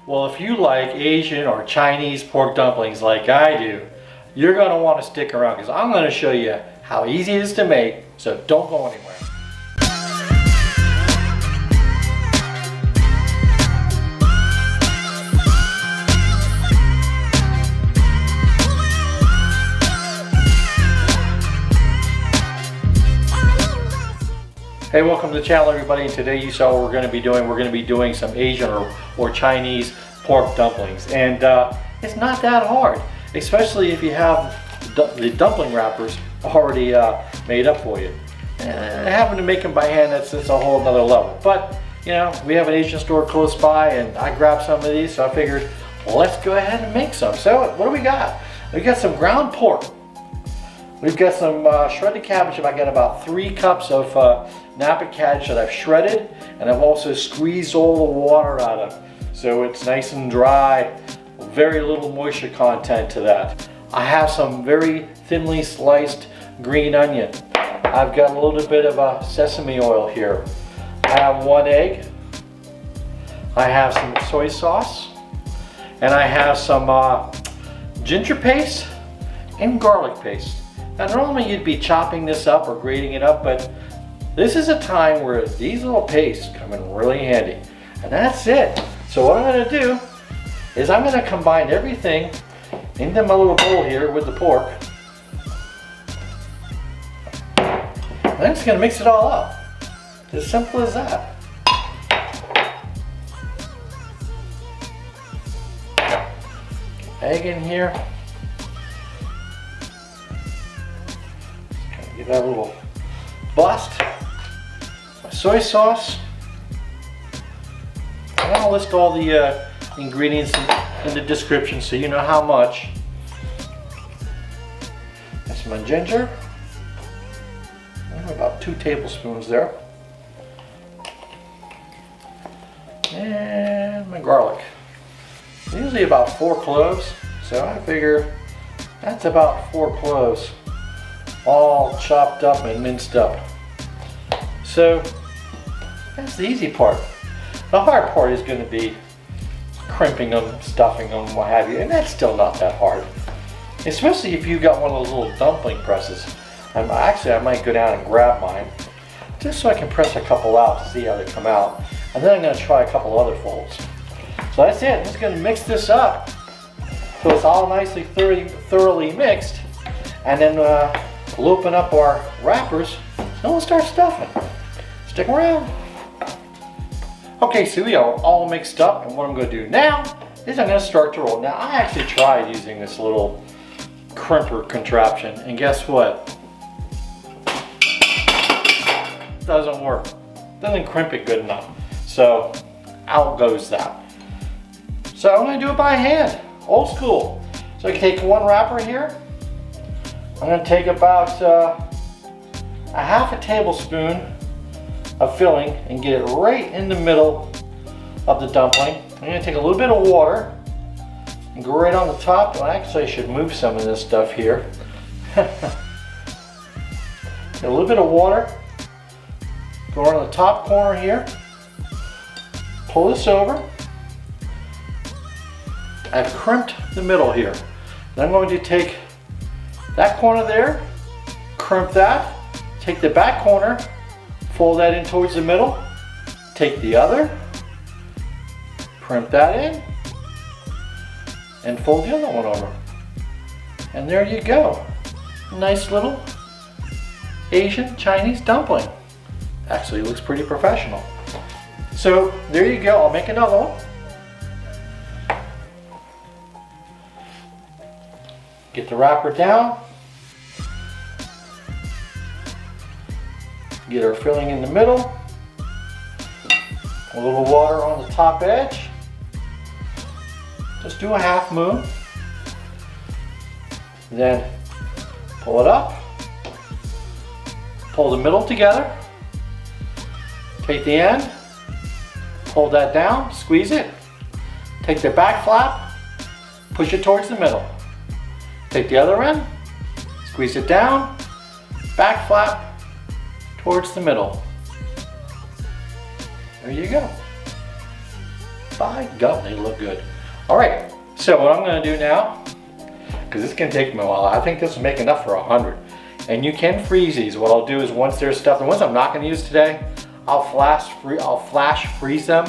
Well, if you like Asian or Chinese pork dumplings like I do, you're going to want to stick around because I'm going to show you how easy it is to make, so don't go anywhere. Hey, welcome to the channel, everybody. And today you saw what we're going to be doing. We're going to be doing some Asian or Chinese pork dumplings. And it's not that hard, especially if you have the dumpling wrappers already made up for you. Having to make them by hand, that's a whole nother level. But, you know, we have an Asian store close by and I grabbed some of these, so I figured, well, let's go ahead and make some. So what do we got? We got some ground pork. We've got some shredded cabbage. I got about 3 cups of Nappa Cabbage that I've shredded, and I've also squeezed all the water out of, so it's nice and dry, very little moisture content to that. I have some very thinly sliced green onion. I've got a little bit of sesame oil here. I have 1 egg. I have some soy sauce, and I have some ginger paste and garlic paste. Now normally you'd be chopping this up or grating it up, but this is a time where these little pastes come in really handy. And that's it. So what I'm going to do is I'm going to combine everything into my little bowl here with the pork. And I'm just going to mix it all up. As simple as that. Egg in here. Give that a little bust. My soy sauce. And I'll list all the ingredients in the description so you know how much. That's my ginger. About 2 tablespoons there. And my garlic. Usually about 4 cloves, so I figure that's about 4 cloves. All chopped up and minced up. So that's the easy part. The hard part is going to be crimping them, stuffing them, what have you, and that's still not that hard. Especially if you've got one of those little dumpling presses. Actually, I might go down and grab mine just so I can press a couple out to see how they come out. And then I'm going to try a couple other folds. So that's it. I'm just going to mix this up so it's all nicely thoroughly mixed. And then we'll open up our wrappers and we'll start stuffing. Stick around. Okay, so we are all mixed up, and what I'm going to do now is I'm going to start to roll. Now, I actually tried using this little crimper contraption, and guess what? It doesn't work. It doesn't crimp it good enough. So out goes that. So I'm going to do it by hand, old school. So I can take 1 wrapper here. I'm going to take about a half a tablespoon of filling and get it right in the middle of the dumpling. I'm going to take a little bit of water and go right on the top. Well, actually I should move some of this stuff here. A little bit of water, go on the top corner here, pull this over. I've crimped the middle here. Then I'm going to take that corner there, crimp that, take the back corner, fold that in towards the middle, take the other, crimp that in, and fold the other one over. And there you go. Nice little Asian Chinese dumpling. Actually looks pretty professional. So there you go. I'll make another one. Get the wrapper down. Get our filling in the middle. A little water on the top edge. Just do a half moon. Then pull it up. Pull the middle together. Take the end. Pull that down. Squeeze it. Take the back flap. Push it towards the middle. Take the other end. Squeeze it down. Back flap towards the middle. There you go. by God, they look good. All right, so what I'm gonna do now, because this can take me a while, I think this will make enough for 100. And you can freeze these. What I'll do is once they're stuffed, the ones I'm not gonna use today, I'll flash freeze them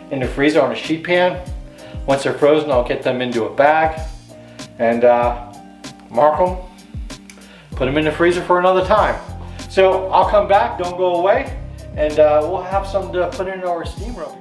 in the freezer on a sheet pan. Once they're frozen, I'll get them into a bag and mark them, put them in the freezer for another time. So I'll come back, don't go away, and we'll have some to put in our steam room.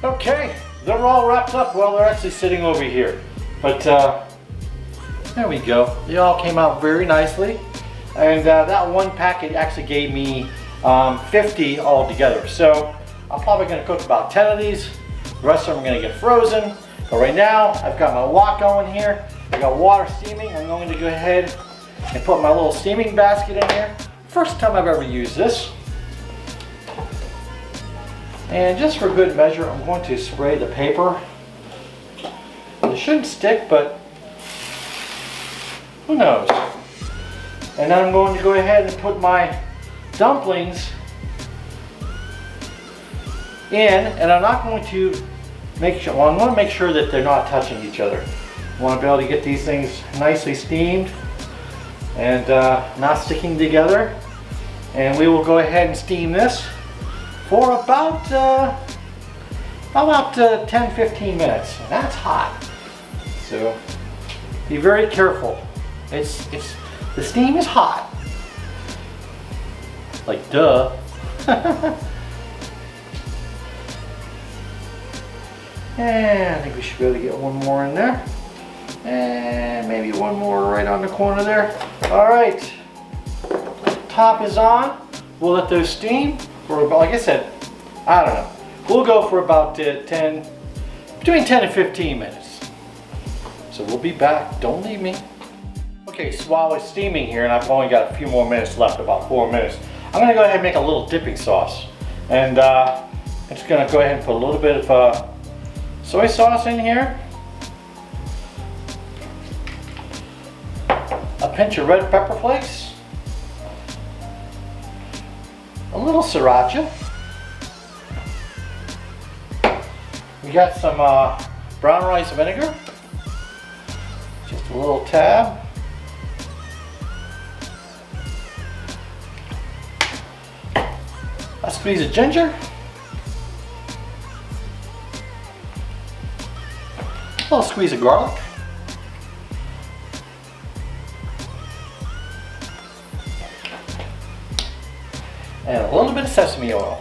Okay, they're all wrapped up. Well, they're actually sitting over here. But there we go. They all came out very nicely. And that one packet actually gave me 50 altogether. So I'm probably going to cook about 10 of these. The rest of them are going to get frozen. But right now, I've got my wok going here. I got water steaming. I'm going to go ahead and put my little steaming basket in here. First time I've ever used this. And just for good measure, I'm going to spray the paper. It shouldn't stick, but who knows? And then I'm going to go ahead and put my dumplings in, and I'm not going to make sure, well, I'm going to make sure that they're not touching each other. I want to be able to get these things nicely steamed and not sticking together. And we will go ahead and steam this for about 10-15 minutes, and that's hot. So be very careful. The steam is hot. Like duh. And I think we should be able to get one more in there, and maybe one more right on the corner there. All right, top is on. We'll let those steam for about, like I said, I don't know. We'll go for about between 10 and 15 minutes. So we'll be back, don't leave me. Okay, so while it's steaming here, and I've only got a few more minutes left, about 4 minutes, I'm gonna go ahead and make a little dipping sauce. And I'm just gonna go ahead and put a little bit of soy sauce in here. A pinch of red pepper flakes. A little sriracha. We got some brown rice vinegar. Just a little tab. A squeeze of ginger. A little squeeze of garlic. And a little bit of sesame oil.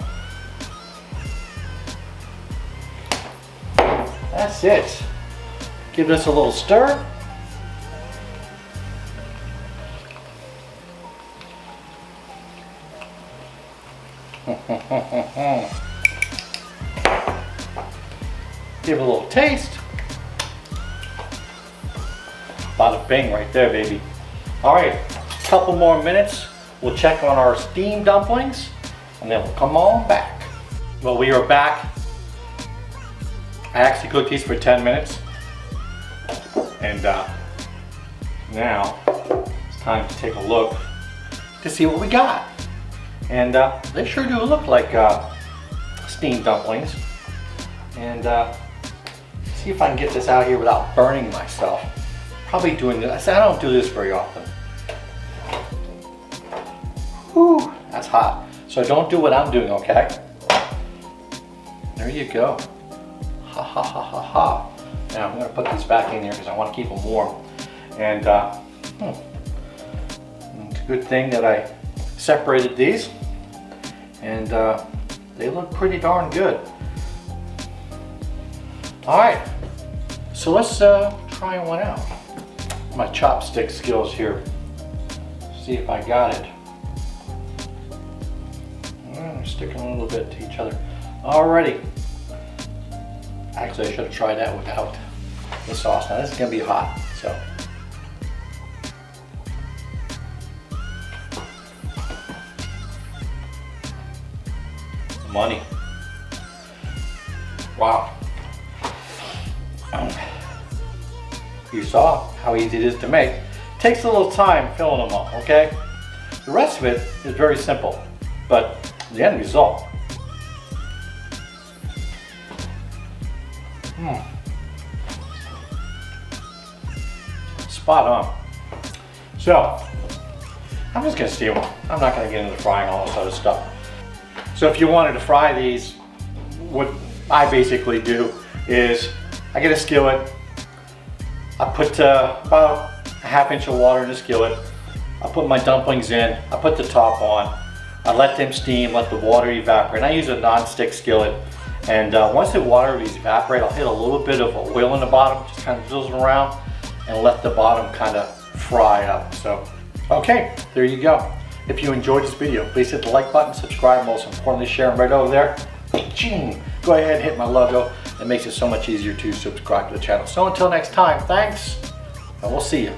That's it. Give this a little stir. Give it a little taste. Bada bing right there, baby. All right, a couple more minutes. We'll check on our steamed dumplings, and then we'll come on back. Well, we are back. I actually cooked these for 10 minutes. And now it's time to take a look to see what we got. And they sure do look like steamed dumplings. And see if I can get this out here without burning myself. Probably doing this. I don't do this very often. Whew, that's hot. So don't do what I'm doing, okay? There you go. Ha ha ha ha ha. Now I'm going to put these back in here because I want to keep them warm. And it's a good thing that I separated these. And they look pretty darn good. All right, so let's try one out. My chopstick skills here. See if I got it. Sticking a little bit to each other. Alrighty. Actually, I should have tried that without the sauce. Now this is gonna be hot, so. money. Wow. You saw how easy it is to make. Takes a little time filling them up, okay? The rest of it is very simple, but the end result. Spot on. So, I'm just gonna steam them. I'm not gonna get into frying all this other stuff. So if you wanted to fry these, what I basically do is I get a skillet. I put about a ½ inch of water in the skillet. I put my dumplings in. I put the top on. I let them steam, let the water evaporate. I use a non-stick skillet. And once the water evaporates, I'll hit a little bit of oil in the bottom, just kind of drizzle around and let the bottom kind of fry up. So, okay, there you go. If you enjoyed this video, please hit the like button, subscribe, most importantly, share them right over there. Go ahead and hit my logo. It makes it so much easier to subscribe to the channel. So until next time, thanks, and we'll see you.